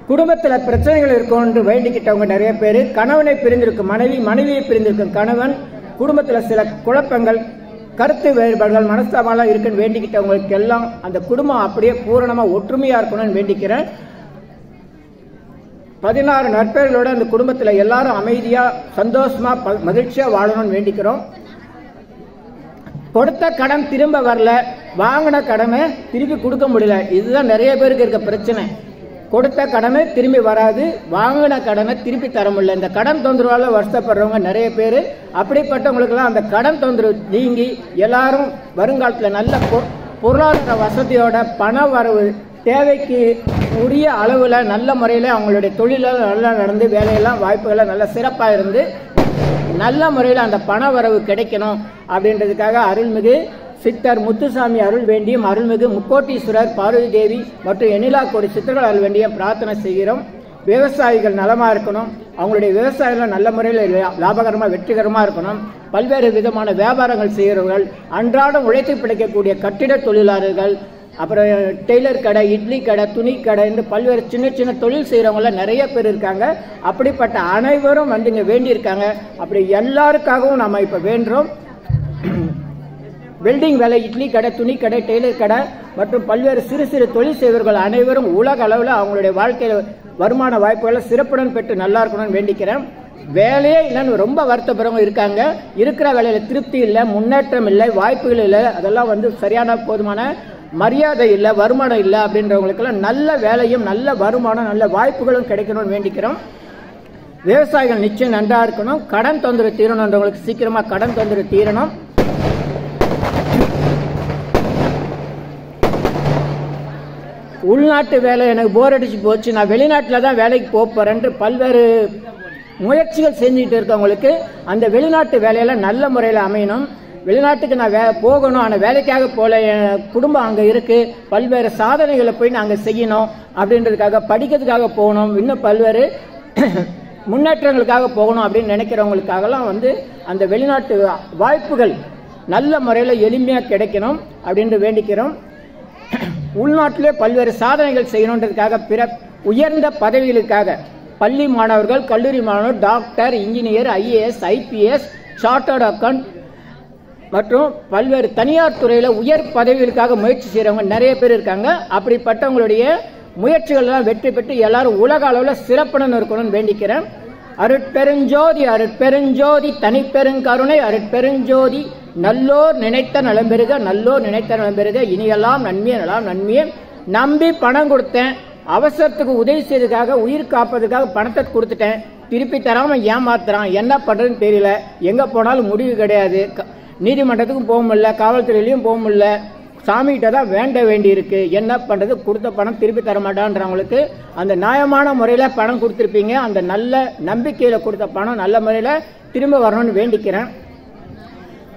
குடும்பத்தில் பிரச்சனைகள் இருக்கும் என்று வேண்டிக்கிட்டவங்க நிறைய பேர். கணவனை பிரிந்திருக்கும் மனைவி, மனைவியை பிரிந்திருக்கும் கணவன், குடும்பத்தில் சில குழப்பங்கள், கருத்து வேறுபாடுகள், மனஸ்தாபம்லாம் இருக்குன்னு வேண்டிக்கிட்டவங்களுக்கு எல்லாம் அந்த குடும்பம் அப்படியே பூரணமாக ஒற்றுமையாக இருக்கணும்னு வேண்டிக்கிறேன். 16 நற்பெயர்களோட அந்த குடும்பத்தில் எல்லாரும் அமைதியாக சந்தோஷமாக மகிழ்ச்சியாக வாழணும்னு வேண்டிக்கிறோம். கொடுத்த கடன் திரும்ப வரல, வாங்கின கடனை திருப்பி கொடுக்க முடியல, இதுதான் நிறைய பேருக்கு இருக்க பிரச்சனை. கொடுத்த கடனை திரும்பி வராது, வாங்கின கடனை திருப்பி தர முடியல. இந்த கடன் தொந்தரவால வருத்தப்படுறவங்க நிறைய பேர். அப்படிப்பட்டவங்களுக்கெல்லாம் அந்த கடன் தொந்தரவு நீங்கி எல்லாரும் வருங்காலத்தில் நல்ல பொருளாதார வசதியோட பண வரவு தேவைக்கு உரிய அளவில் நல்ல முறையில் அவங்களுடைய தொழிலில் நல்லா நடந்து வேலையெல்லாம் வாய்ப்புகளை நல்ல சிறப்பாக இருந்து நல்ல முறையில் அந்த பண வரவு கிடைக்கணும் அப்படின்றதுக்காக அருள்மிகு சித்தர் முத்துசாமி அருள் வேண்டியும், அருள்மிகு முக்கோட்டீஸ்வரர் பார்வதி தேவி மற்றும் எண்ணிலா கோடி சித்தர்கள் அருள் வேண்டியும் பிரார்த்தனை செய்கிறோம். விவசாயிகள் நலமாக இருக்கணும், அவங்களுடைய விவசாயிகள் நல்ல முறையில் லாபகரமாக வெற்றிகரமாக இருக்கணும். பல்வேறு விதமான வியாபாரங்கள் செய்கிறவர்கள், அன்றாடம் உழைத்து பிழைக்கக்கூடிய கட்டிட தொழிலாளர்கள், அப்புறம் டெய்லர் கடை, இட்லி கடை, துணி கடை, இந்த பல்வேறு சின்ன சின்ன தொழில் செய்கிறவங்கள நிறைய பேர் இருக்காங்க. அப்படிப்பட்ட அனைவரும் வந்து இங்கே வேண்டியிருக்காங்க. அப்படி எல்லாருக்காகவும் நம்ம இப்போ வேண்டுறோம். வெல்டிங் வேலை, இட்லி கடை, துணி கடை, டெய்லர் கடை மற்றும் பல்வேறு சிறு சிறு தொழில் செய்வர்கள் அனைவரும் உலக அளவில் அவங்களுடைய வாழ்க்கையில் வருமான வாய்ப்புகளை சிறப்புடன் பெற்று நல்லா இருக்கணும்னு வேண்டிக்கிறேன். வேலையே இல்லைன்னு ரொம்ப வருத்தப்படுறவங்க இருக்காங்க. இருக்கிற வேலையில் திருப்தி இல்லை, முன்னேற்றம் இல்லை, வாய்ப்புகள் இல்லை, அதெல்லாம் வந்து சரியான போதுமான மரியாதை இல்லை, வருமானம் இல்லை அப்படின்றவங்களுக்கெல்லாம் நல்ல வேலையும் நல்ல வருமானம் நல்ல வாய்ப்புகளும் கிடைக்கணும்னு வேண்டிக்கிறோம். விவசாயிகள் நிச்சயம் நன்றாக இருக்கணும். கடன் தொந்தரவு தீரணுன்றவங்களுக்கு சீக்கிரமாக கடன் தொந்தரவு தீரணும். உள்நாட்டு வேலை எனக்கு போர் அடிச்சு போச்சு, நான் வெளிநாட்டில் தான் வேலைக்கு போகிறேன்ட்டு பல்வேறு முயற்சிகள் செஞ்சுட்டு இருக்கவங்களுக்கு அந்த வெளிநாட்டு வேலையெல்லாம் நல்ல முறையில் அமையணும். வெளிநாட்டுக்கு நான் போகணும், ஆனால் வேலைக்காக போகல, என் குடும்பம் அங்கே இருக்குது, பல்வேறு சாதனைகளை போய் நாங்கள் செய்யணும் அப்படின்றதுக்காக படிக்கிறதுக்காக போகணும், இன்னும் பல்வேறு முன்னேற்றங்களுக்காக போகணும் அப்படின்னு நினைக்கிறவங்களுக்காகலாம் வந்து அந்த வெளிநாட்டு வாய்ப்புகள் நல்ல முறையில் எளிமையாக கிடைக்கணும் அப்படின்ட்டு வேண்டிக்கிறோம். உள்நாட்டிலே பல்வேறு சாதனைகள் செய்யணுன்றதுக்காக பிற உயர்ந்த பதவிகளுக்காக பள்ளி மாணவர்கள், கல்லூரி மாணவர்கள், doctor, engineer, IAS, IPS, chartered account மற்றும் பல்வேறு தனியார் துறையில் உயர் பதவிகளுக்காக முயற்சி செய்கிறவங்க நிறைய பேர் இருக்காங்க. அப்படிப்பட்டவங்களுடைய முயற்சிகள்லாம் வெற்றி பெற்று எல்லாரும் உலக அளவில் சிறப்புடன் இருக்கணும்னு வேண்டிக்கிறேன். அருட்பெருஞ்சோதி அருட்பெருஞ்சோதி தனிப்பெருங்கருணை அருட்பெருஞ்சோதி நல்லோர் நினைத்த நலம் பெறுக, நல்லோர் நினைத்த நலம் பெறுக, இனியெல்லாம் நன்மையே நலாம் நன்மையே. நம்பி பணம் கொடுத்தேன், அவசரத்துக்கு உதவி செய்யறதுக்காக உயிர் காப்பதுக்காக பணத்தை கொடுத்துட்டேன், திருப்பி தராமல் ஏமாத்துறான், என்ன பண்ணுறதுன்னு தெரியல, எங்கே போனாலும் முடிவு கிடையாது, நீதிமன்றத்துக்கும் போக முடியல, காவல்துறையிலையும் போக முடியல, சாமிகிட்ட தான் வேண்ட வேண்டி இருக்கு, என்ன பண்ணுறது, கொடுத்த பணம் திருப்பி தர மாட்டான்றவங்களுக்கு அந்த நியாயமான முறையில் பணம் கொடுத்துருப்பீங்க, அந்த நல்ல நம்பிக்கையில் கொடுத்த பணம் நல்ல முறையில் திரும்ப வரணும்னு வேண்டிக்கிறேன்.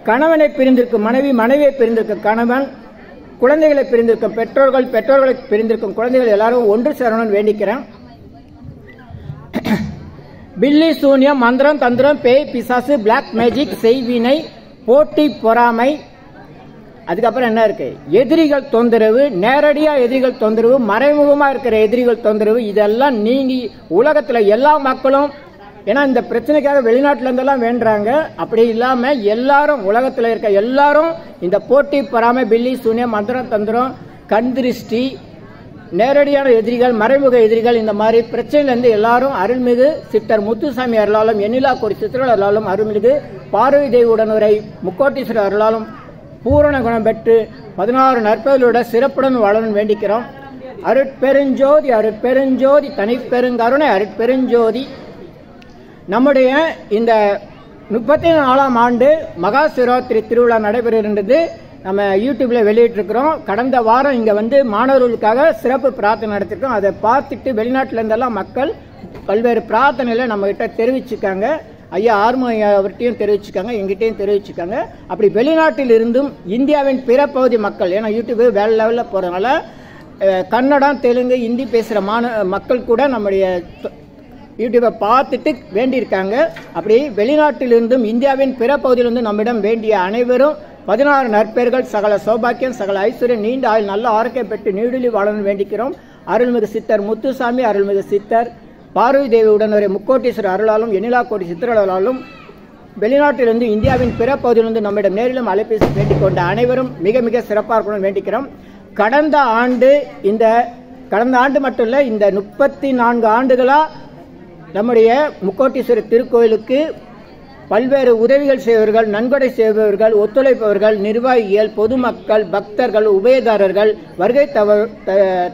கணவனை பிரிந்திருக்கும் மனைவி, மனைவியை பிரிந்திருக்கும் கணவன், குழந்தைகளை பிரிந்திருக்கும் பெற்றோர்கள், பெற்றோர்களை பிரிந்திருக்கும் குழந்தைகள் எல்லாரும் ஒன்று சேரணும்னு வேண்டிக்கிறேன். பில்லி, சூன்யம், மந்திரம், தந்திரம், பேய், பிசாசு, பிளாக் மேஜிக், செய்வினை, போட்டி, பொறாமை, அதுக்கப்புறம் என்ன இருக்கு, எதிரிகள் தொந்தரவு, நேரடியா எதிரிகள் தொந்தரவு, மறைமுகமா இருக்கிற எதிரிகள் தொந்தரவு, இதெல்லாம் நீங்கி உலகத்துல எல்லா மக்களும், ஏன்னா இந்த பிரச்சனைக்காக வெளிநாட்டுல இருந்தெல்லாம் வேண்டுறாங்க, அப்படி இல்லாம எல்லாரும் உலகத்துல இருக்க எல்லாரும் இந்த போட்டி, பொறாமை, பில்லி, சூன்யம், மந்திரம், தந்திரம், கண் திருஷ்டி, நேரடியான எதிரிகள், மறைமுக எதிரிகள், இந்த மாதிரி பிரச்சனையிலிருந்து எல்லாரும் அருள்மிகு சித்தர் முத்துசாமி அருளாலும், எண்ணிலா கோடி சித்தர்கள் அருளாலும், அருள்மிகு பார்வதி தேவி உடனுரை முக்கோட்டீஸ்வரர் அருளாலும் பூரண குணம் பெற்று 16 நற்பெயர்களோட சிறப்புடன் வாழணும் வேண்டிக்கிறோம். அருட்பெருஞ்சோதி அருட்பெருஞ்சோதி தனிப்பெருங்கருணை அருட்பெருஞ்சோதி. நம்முடைய இந்த 34ஆம் ஆண்டு மகா சிவராத்திரி திருவிழா நடைபெறுகின்றது. நம்ம யூடியூப்ல வெளியிட்டிருக்கிறோம். கடந்த வாரம் இங்க வந்து மாணவர்களுக்காக சிறப்பு பிரார்த்தனை நடத்திருக்கோம். அதை பார்த்துட்டு வெளிநாட்டில இருந்தெல்லாம் மக்கள் பல்வேறு பிரார்த்தனைகளை நம்ம கிட்ட தெரிவிச்சுக்காங்க. ஐயா ஆர்மோ அவர்கிட்டையும் தெரிவிச்சுக்காங்க, எங்கிட்டையும் தெரிவிச்சுக்காங்க. அப்படி வெளிநாட்டில் இருந்தும் இந்தியாவின் பிற பகுதி மக்கள், ஏன்னா யூடியூப் வேற லெவலில் போறதுனால கன்னடம், தெலுங்கு, ஹிந்தி பேசுகிற மக்கள் கூட நம்முடைய யூடியூப்பை பார்த்துட்டு வேண்டியிருக்காங்க. அப்படி வெளிநாட்டிலிருந்தும் இந்தியாவின் பிற பகுதியிலிருந்து நம்மிடம் வேண்டிய அனைவரும் 16 நற்பெயர்கள், சகல சௌபாக்கியம், சகல ஐஸ்வர்யம், நீண்ட ஆயுள், நல்ல ஆரோக்கியம் பெற்று நீடுலி வாழணும் வேண்டிக்கிறோம். அருள்மிகு சித்தர் முத்துசாமி, அருள்மிகு சித்தர் பார்வதி தேவி உடனுரை முக்கோட்டீஸ்வரர் அருளாலும் எண்ணிலா கோடி சித்தர்களாலும் வெளிநாட்டிலிருந்து இந்தியாவின் பிற பகுதியிலிருந்து நம்மிடம் நேரிலும் அலைபேசி வேண்டிக் கொண்ட அனைவரும் மிக மிக சிறப்பாக இருக்கணும்னு வேண்டிக்கிறோம். கடந்த ஆண்டு மட்டும் இல்லை, இந்த 34 ஆண்டுகளா நம்முடைய முக்கோட்டீஸ்வரர் திருக்கோயிலுக்கு பல்வேறு உதவிகள் செய்பவர்கள், நன்கொடை செய்பவர்கள், ஒத்துழைப்பவர்கள், நிர்வாகிகள், பொதுமக்கள், பக்தர்கள், உபயதாரர்கள், வருகை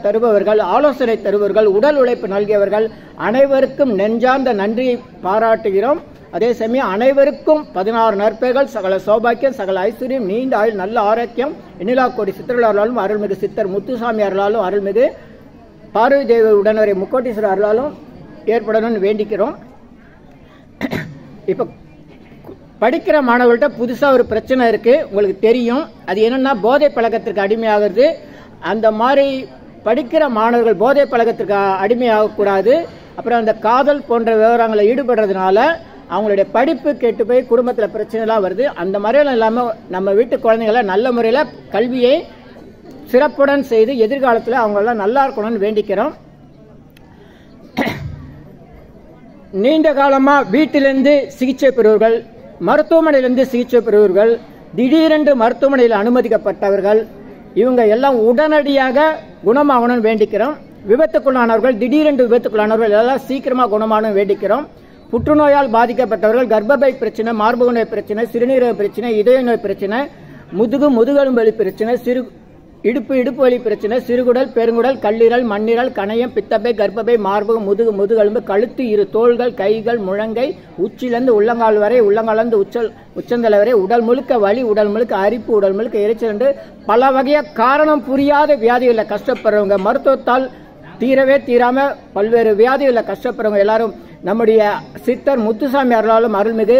தருபவர்கள், ஆலோசனை தருபவர்கள், உடல் உழைப்பு நல்கியவர்கள் அனைவருக்கும் நெஞ்சார்ந்த நன்றியை பாராட்டுகிறோம். அதே சமயம் அனைவருக்கும் 16 நற்பெயர்கள், சகல சௌபாக்கியம், சகல ஐஸ்வர்யம், நீண்ட ஆயுள், நல்ல ஆரோக்கியம், எண்ணிலா கோடி சித்தர்களாலும் அருள்மிகு சித்தர் முத்துசாமி அருளாலும் அருள்மிகு பார்வதி தேவி உடனுரை முக்கோட்டீஸ்வரர் அருளாலும் ஏற்படணும்னு வேண்டிக்கிறோம். இப்போ படிக்கிற மாணவர்கள்ட்ட புதுசாக ஒரு பிரச்சனை இருக்குது, உங்களுக்கு தெரியும். அது என்னென்னா போதை பழக்கத்திற்கு அடிமையாகிறது. அந்த மாதிரி படிக்கிற மாணவர்கள் போதை பழக்கத்திற்கு அடிமையாகக்கூடாது. அப்புறம் அந்த காதல் போன்ற விவகாரங்களில் ஈடுபடுறதுனால அவங்களுடைய படிப்பு கெட்டு போய் குடும்பத்தில் பிரச்சனைலாம் வருது. அந்த மாதிரியெல்லாம் இல்லாமல் நம்ம வீட்டு குழந்தைங்களை நல்ல முறையில் கல்வியை சிறப்புடன் செய்து எதிர்காலத்தில் அவங்களெல்லாம் நல்லா இருக்கணும்னு வேண்டிக்கிறோம். நீண்ட காலமாக வீட்டிலிருந்து சிகிச்சை பெறுவர்கள், மருத்துவமனையிலிருந்து சிகிச்சை பெறுவர்கள், திடீரென்று மருத்துவமனையில் அனுமதிக்கப்பட்டவர்கள், இவங்க எல்லாம் உடனடியாக குணமாகணும்னு வேண்டிக்கிறோம். விபத்துக்குள்ளானவர்கள், திடீரென்று விபத்துக்குள்ளானவர்கள் எல்லாம் சீக்கிரமாக குணமாகணும்னு வேண்டிக்கிறோம். புற்றுநோயால் பாதிக்கப்பட்டவர்கள், கர்ப்பப்பை பிரச்சனை, மார்பக நோய் பிரச்சனை, சிறுநீரக பிரச்சனை, இதய நோய் பிரச்சனை, முதுகெலும்பு வலி பிரச்சனை, இடுப்பு வலி பிரச்சனை, சிறுகுடல், பெருங்குடல், கல்லீரல், மண்ணீரல், கணையம், பித்தப்பை, கர்ப்பப்பை, மார்பகம், முதுகெலும்பு, கழுத்து, இரு தோள்கள், கைகள், முழங்கை, உச்சிலிருந்து உள்ளங்கால் வரை, உள்ளங்காலிருந்து உச்சந்தலை வரை, உடல் முழுக்க வலி, உடல் முழுக்க அரிப்பு, உடல் முழுக்க எரிச்சல் என்று பல வகையாக காரணம் புரியாத வியாதிகளில் கஷ்டப்படுறவங்க, மருத்துவத்தால் தீரவே தீராம பல்வேறு வியாதிகளில் கஷ்டப்படுறவங்க எல்லாரும் நம்முடைய சித்தர் முத்துசாமி அருளாலும் அருள்மிகு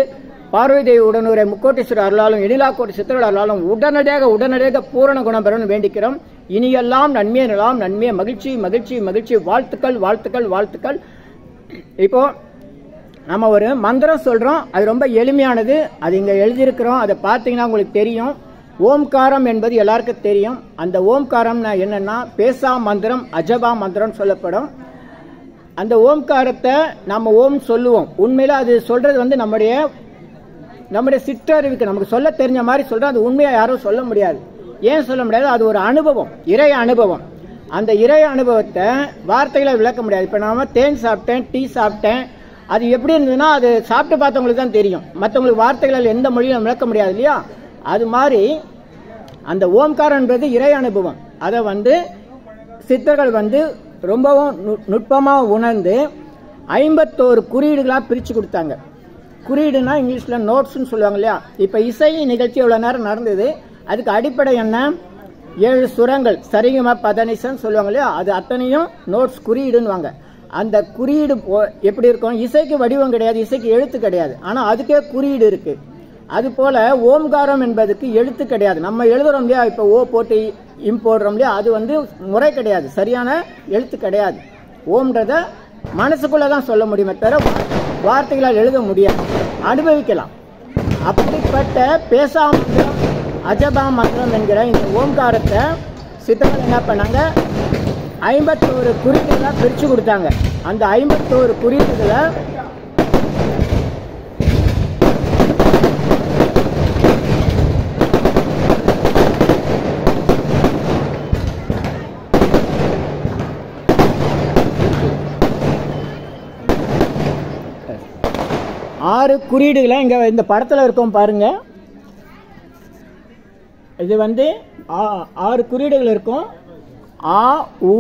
பார்வதி தேவி உடனுரை முக்கோட்டீஸ்வரர் அருளாலும் எண்ணிலா கோடி சித்தர்கள் அருளாலும் உடனடியாக பூரண குணம் பெறணும் வேண்டிக்கிறோம். இனியெல்லாம் நன்மையே நலாம் நன்மையே, மகிழ்ச்சி மகிழ்ச்சி மகிழ்ச்சி, வாழ்த்துக்கள் வாழ்த்துக்கள் வாழ்த்துக்கள். இப்போ நம்ம ஒரு மந்திரம் சொல்றோம், அது ரொம்ப எளிமையானது. அது இங்க எழுதியிருக்கிறோம், அதை பார்த்தீங்கன்னா உங்களுக்கு தெரியும். ஓம்காரம் என்பது எல்லாருக்கும் தெரியும். அந்த ஓம்காரம் என்னன்னா பேசா மந்திரம், அஜபா மந்திரம் சொல்லப்படும். அந்த ஓம்காரத்தை நம்ம ஓம் சொல்லுவோம். உண்மையில அது சொல்றது வந்து நம்முடைய சிற்றறிவுக்கு நமக்கு சொல்ல தெரிஞ்ச மாதிரி சொல்றோம். அது உண்மையா யாரும் சொல்ல முடியாது. ஏன் சொல்ல முடியாது? அது ஒரு அனுபவம், இறை அனுபவம். அந்த இறை அனுபவத்தை வார்த்தைகளை விளக்க முடியாது. இப்போ நாம தேன் சாப்பிட்டேன், டீ சாப்பிட்டேன், அது எப்படி இருந்ததுன்னா அது சாப்பிட்டு பார்த்தவங்களுக்கு தான் தெரியும். மற்றவங்களுக்கு வார்த்தைகளால் எந்த மொழியும் விளக்க முடியாது இல்லையா? அது மாதிரி அந்த ஓம்காரம் என்பது இறை அனுபவம். அதை வந்து சித்தர்கள் வந்து ரொம்பவும் நுட்பமாக உணர்ந்து 51 குறியீடுகளாக பிரித்து கொடுத்தாங்க. குறியீடுனா இங்கிலீஷில் நோட்ஸ்ன்னு சொல்லுவாங்க இல்லையா? இப்போ இசை நிகழ்ச்சி எவ்வளோ நேரம் நடந்தது, அதுக்கு அடிப்படை என்ன? 7 சுரங்கள், சரிகம பதனிசன்னு சொல்லுவாங்க இல்லையா? அது அத்தனையும் நோட்ஸ், குறியீடுன்னுவாங்க. அந்த குறியீடு எப்படி இருக்கும்? இசைக்கு வடிவம் கிடையாது, இசைக்கு எழுத்து கிடையாது, ஆனால் அதுக்கே குறியீடு இருக்கு. அது போல ஓம்காரம் என்பதுக்கு எழுத்து கிடையாது. நம்ம எழுதுறோம் இல்லையா, இப்போ ஓ போட்டு இம் போடுறோம் இல்லையா, அது வந்து முறை கிடையாது, சரியான எழுத்து கிடையாது. ஓம்ன்றத மனசுக்குள்ளதான் சொல்ல முடியுமே தவிர வார்த்தைகளால் எழுத முடியாது, அனுபவிக்கலாம். அப்படிப்பட்ட பேசா மந்திரம், அஜபா மந்திரம் என்கிற இந்த ஓம்காரத்தை சித்தர்கள் என்ன பண்ணாங்க? 51 குறியீடுகளை பிரித்து கொடுத்தாங்க. அந்த 51 குறியீடுகளை ஆறு குறியீடுகளை இங்கே இந்த படத்தில் இருக்கும் பாருங்க. இது வந்து 6 குறியீடுகள் இருக்கும். ஆ, உ,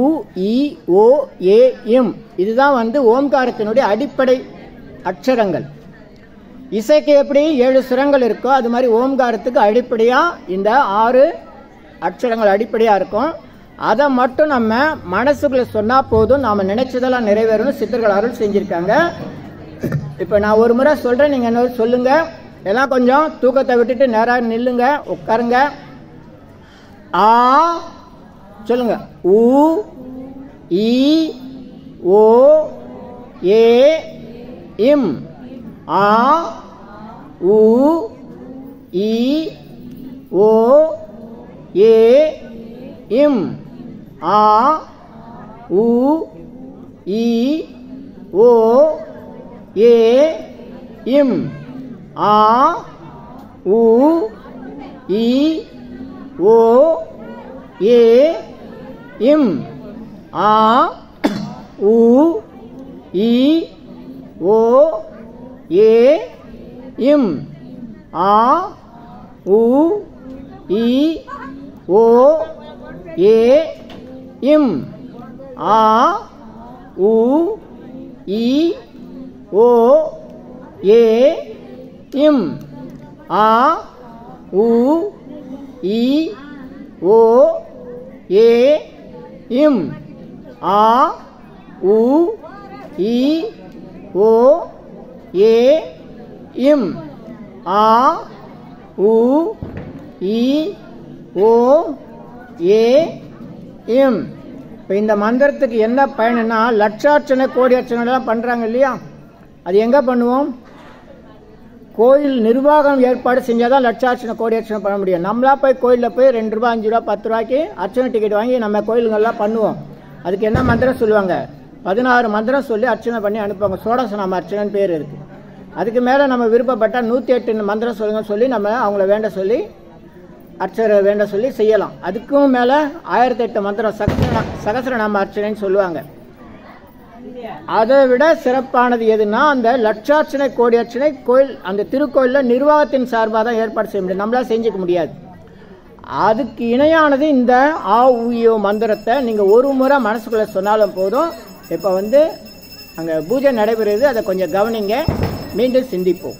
இ, ஓ, ஏ, இம். இதுதான் வந்து ஓம்காரத்தினுடைய அடிப்படை அக்ஷரங்கள். இசைக்கு எப்படி 7 சுரங்கள் இருக்கோ அது மாதிரி ஓம்காரத்துக்கு அடிப்படையாக இந்த 6 அக்ஷரங்கள் அடிப்படையாக இருக்கும். அதை மட்டும் நம்ம மனசுக்குள்ளே சொன்னால் போதும், நாம் நினைச்சதெல்லாம் நிறைவேறணும் சித்தர்கள் அருள் செஞ்சுருக்காங்க. இப்போ நான் ஒரு முறை சொல்கிறேன், நீங்கள் என்ன சொல்லுங்கள். எல்லாம் கொஞ்சம் தூக்கத்தை விட்டுட்டு நேராக நில்லுங்க, உட்காருங்க. ஆ சொல்லுங்க. உ இ ஓ ஏ இம். ஆ உ இ ஓ ஏ இம். ஆ உ இ ஓ ஏ இம். ஆ உ இ ஓ ஏ இம். ஆ உ இ ஓ ஏ இம். ஆ உ இ ஓ ஏ இம். ஆ உ இ ஓ ஏ இம். ஆ உ இ ஓ ஏ இம். ஆ உ இ ஓ ஏ இம். ஆ உ இ ஓ ஏ இம். இப்போ இந்த மந்திரத்துக்கு என்ன பயனுன்னா, லட்சார்ச்சனை கோடி அர்ச்சனைலாம் பண்ணுறாங்க இல்லையா, அது எங்கே பண்ணுவோம்? கோயில் நிர்வாகம் ஏற்பாடு செஞ்சால் தான் லட்சார்ச்சனை கோடி அர்ச்சனை பண்ண முடியும். நம்மளா போய் கோயிலில் போய் 2 ரூபா 5 ரூபா 10 ரூபாய்க்கு அர்ச்சனை டிக்கெட் வாங்கி நம்ம கோயிலுங்கள்லாம் பண்ணுவோம். அதுக்கு என்ன மந்திரம் சொல்லுவாங்க? 16 மந்திரம் சொல்லி அர்ச்சனை பண்ணி அனுப்புவாங்க. சோடசநாம அர்ச்சனைன்னு பேர் இருக்குது. அதுக்கு மேலே நம்ம விருப்பப்பட்டால் 108 மந்திரம் சொல்லுங்க சொல்லி நம்ம அவங்கள வேண்ட சொல்லி அர்ச்சனை வேண்ட சொல்லி செய்யலாம். அதுக்கும் மேலே 1008 மந்திரம் சகஸ்ரநாம அர்ச்சனைன்னு சொல்லுவாங்க. அதை விட சிறப்பானது எதுனா, அந்த லட்சார்ச்சனை கோடி அர்ச்சனை கோயில் அந்த திருக்கோயிலில் நிர்வாகத்தின் சார்பாக தான் ஏற்பாடு செய்ய முடியும், நம்மளால் செஞ்சுக்க முடியாது. அதுக்கு இணையானது இந்த ஆ ஊயோ மந்திரத்தை நீங்கள் ஒரு முறை மனசுக்குள்ளே சொன்னாலும் போதும். இப்போ அங்கே பூஜை நடைபெறுது, அதை கொஞ்சம் கவனிங்க. மீண்டும் சிந்திப்போம்.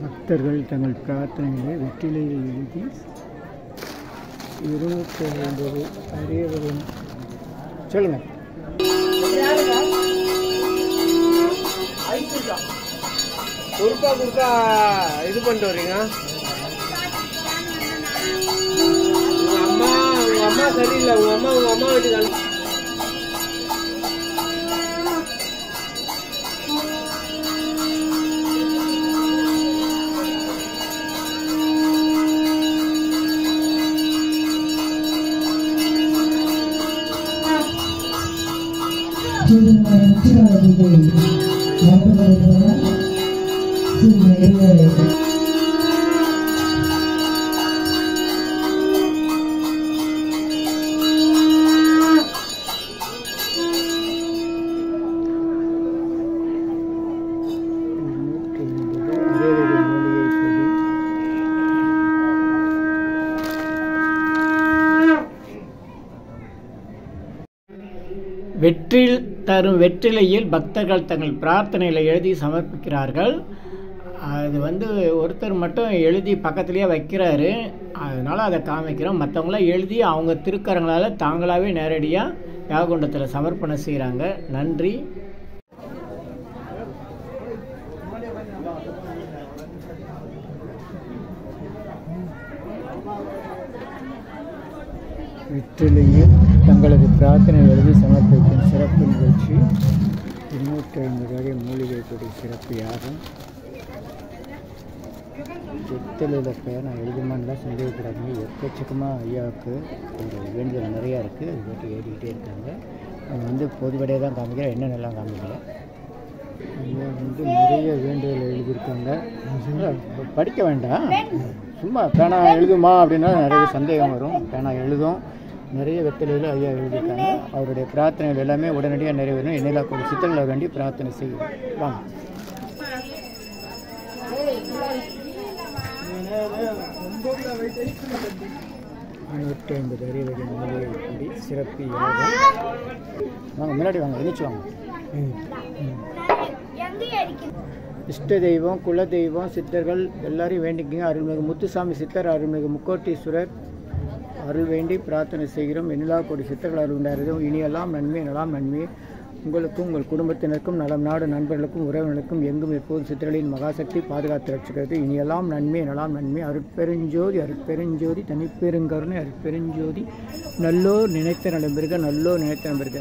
பக்தர்கள் தங்கள் பிரார்த்தனைகளை வெற்றிலையில் எழுதி 29 அரியவரும் சொல்லுங்க. பொறுப்பா கொடுத்தா இது பண்ணிட்டு வரீங்க. உங்க அம்மா சரியில்லை, உங்க அம்மா வீட்டுக்கு வெற்றில் தரும் வெற்றிலையில் பக்தர்கள் தங்கள் பிரார்த்தனைகளை எழுதி சமர்ப்பிக்கிறார்கள். அது ஒருத்தர் மட்டும் எழுதி பக்கத்துலேயே வைக்கிறாரு, அதனால் அதை காமிக்கிறோம். மற்றவங்களாம் எழுதி அவங்க திருக்கரங்களால் தாங்களாகவே நேரடியாக யாககுண்டத்தில் சமர்ப்பணம் செய்கிறாங்க. நன்றி. வெற்றிலையில் தங்களது பிரார்த்தனை எழுதி சமர்ப்பிக்கும் சிறப்பு நிகழ்ச்சி 250 வகை மூலிகை கொடி சிறப்பு யாகம். வெற்றிலையில் பேர் நான் எழுதுமான்லாம் சந்தேகப்படாதீங்க. எக்கச்சக்கமாக ஐயாவுக்கு ஒரு வேண்டுதல் நிறையா இருக்குது. அது போட்டு ஏறிக்கிட்டே இருக்காங்க. அவங்க பொதுவடையாக தான் காமிக்கிறேன், என்னென்னலாம் காமிக்கல. ஐயா நிறைய வேண்டுதல் எழுதியிருக்காங்க. படிக்க வேண்டாம், சும்மா பேனா எழுதுமா அப்படின்னா நிறைய சந்தேகம் வரும். பேனா எழுதும், நிறைய வெத்தலையில் ஐயா எழுதியிருக்காங்க. அவருடைய பிரார்த்தனைகள் எல்லாமே உடனடியாக நிறைவேறும். எண்ணிலா கோடி சித்தர்களை வேண்டி பிரார்த்தனை செய்யும். வாங்க. 150 அறிவகை மூலிகை கூடி சிறப்பு யோகம். வாங்க முன்னாடி வாங்க, எழுச்சி வாங்க. இஷ்ட தெய்வம், குல தெய்வம், சித்தர்கள் எல்லாரையும் வேண்டிக்கிங்க. அருள்மிகு முத்துசாமி சித்தர், அருள்மிகு முக்கோட்டீஸ்வரர் அருள் வேண்டி பிரார்த்தனை செய்கிறோம். எண்ணிலா கோடி சித்தர்கள் அருள் உண்டாயிருதும். இனியெல்லாம் நன்மை, நலாம் நன்மை உங்களுக்கும் உங்கள் குடும்பத்தினருக்கும் நலம் நாடு நண்பர்களுக்கும் உறவினர்களுக்கும் எங்கும் எப்போதும் சித்தர்களின் மகாசக்தி பாதுகாத்து ரட்சிக்கிறது. இனியெல்லாம் நன்மை, நலாம் நன்மை. அருட்பெருஞ்சோதி, அருட்பெருஞ்சோதி, தனிப்பெருங்கருணை, அருட்பெருஞ்சோதி. நல்லோர் நினைத்த நலம்பெருக, நல்லோர் நினைத்த நலம்பெருக.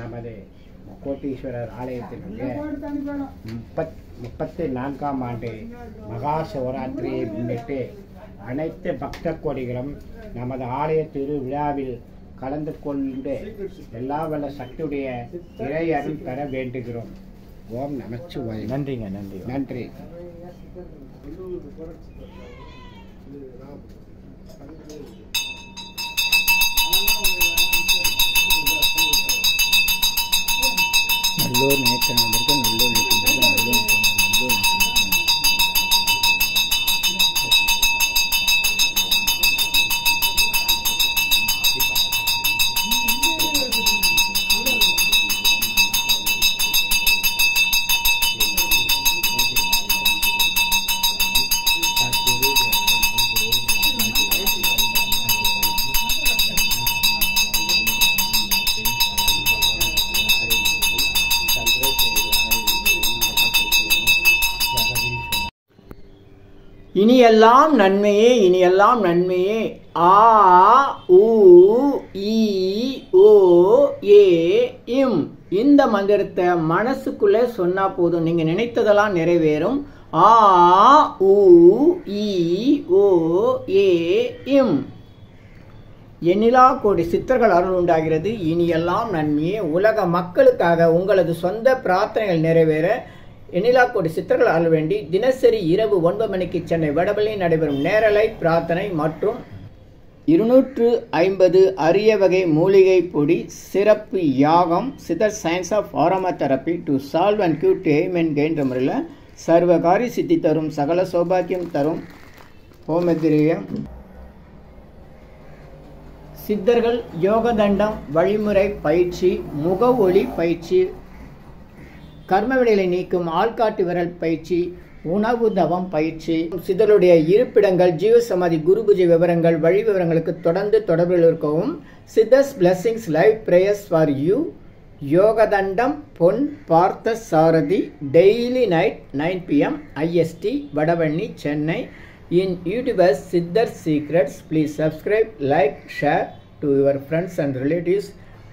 நமது முக்கோட்டீஸ்வரர் ஆலயத்தினுடைய 34ஆம் ஆண்டு மகா சிவராத்திரியை முன்னிட்டு அனைத்து பக்த கோடிகளும் நமது ஆலய திருவிழாவில் கலந்து கொண்டு எல்லா வல்ல சக்தியுடைய இறை அருள் பெற வேண்டுகிறோம். ஓம் நமச்சிவாய. நன்றிங்க, நன்றி, நன்றி. நல்லோர் நினைத்த நலம்பெருக, நல்லோர் நினைத்த நலம்பெருக, நல்லோர் இனியெல்லாம் நன்மையே, இனியெல்லாம் நன்மையே. ஆ உ ஈ ஓ ஏ இம் இந்த மந்திரத்தை மனசுக்குள்ளே சொன்னா போதும், நீங்க நினைத்ததெல்லாம் நிறைவேறும். ஆ உ ஈ ஓ ஏ இம் எண்ணிலா கோடி சித்தர்கள் அருள் உண்டாகிறது. இனியெல்லாம் நன்மையே. உலக மக்களுக்காக உங்களது சொந்த பிரார்த்தனைகள் நிறைவேற எண்ணிலா கோடி சித்தர்கள் அருள் வேண்டி தினசரி இரவு 9 மணிக்கு சென்னை வடபழனியில் நடைபெறும் நேரலை பிரார்த்தனை மற்றும் 250 அரிய வகை மூலிகை பொடி சிறப்பு யாகம் Siddhar science of aromatherapy to solve and cure to aim and gain முறையில் சர்வகாரி சித்தி தரும், சகல சௌபாக்கியம் தரும் ஹோமதிரியம் சித்தர்கள் யோகதண்டம் வழிமுறை பயிற்சி, முக ஒளி பயிற்சி, கர்மவினைகளை நீக்கும் ஆள்காட்டு விரல் பயிற்சி, உணவு தவம் பயிற்சி, சித்தருடைய இருப்பிடங்கள், ஜீவசமாதி, குரு பூஜை விவரங்கள், வழி விவரங்களுக்கு தொடர்ந்து தொடர்பில் இருக்கவும். Siddhars blessings live prayers for you. யோகதண்டம் Pon Partha Sarathi daily night 9 PM IST Vadapalani Chennai. In YouTubers Siddhar Secrets. Please subscribe, like, share to your friends and relatives.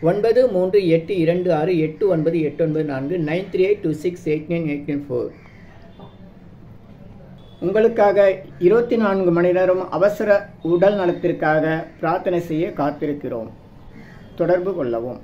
9382689894 9382689894. உங்களுக்காக 24 மணி நேரம் அவசர உடல் நலத்திற்காக பிரார்த்தனை செய்ய காத்திருக்கிறோம். தொடர்பு கொள்ளவும்.